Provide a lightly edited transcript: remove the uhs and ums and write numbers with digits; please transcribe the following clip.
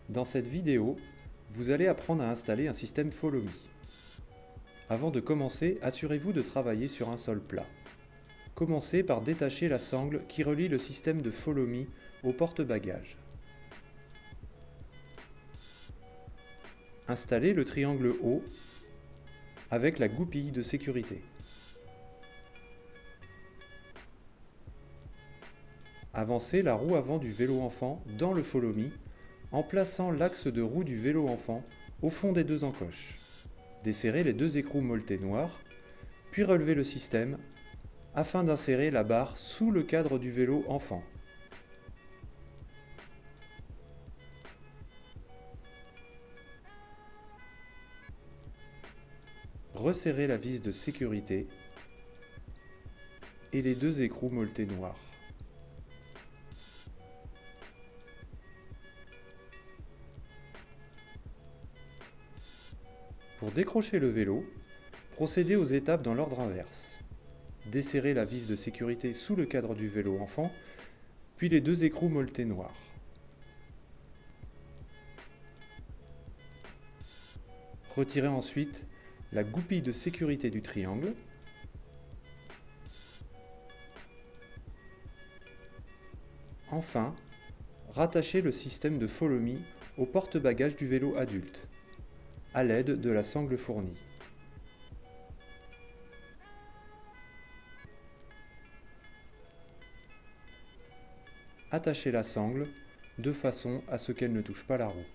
Dans cette vidéo, vous allez apprendre à installer un système Follow Me. Avant de commencer, assurez-vous de travailler sur un sol plat. Commencez par détacher la sangle qui relie le système de Follow Me au porte-bagages. Installez le triangle haut avec la goupille de sécurité. Avancez la roue avant du vélo enfant dans le Follow Me en plaçant l'axe de roue du vélo enfant au fond des deux encoches. Desserrez les deux écrous molletés noirs, puis relevez le système afin d'insérer la barre sous le cadre du vélo enfant. Resserrez la vis de sécurité et les deux écrous molletés noirs. Pour décrocher le vélo, procédez aux étapes dans l'ordre inverse. Desserrez la vis de sécurité sous le cadre du vélo enfant, puis les deux écrous molletés noirs. Retirez ensuite la goupille de sécurité du triangle. Enfin, rattachez le système de Follow Me au porte-bagages du vélo adulte, à l'aide de la sangle fournie. Attachez la sangle de façon à ce qu'elle ne touche pas la roue.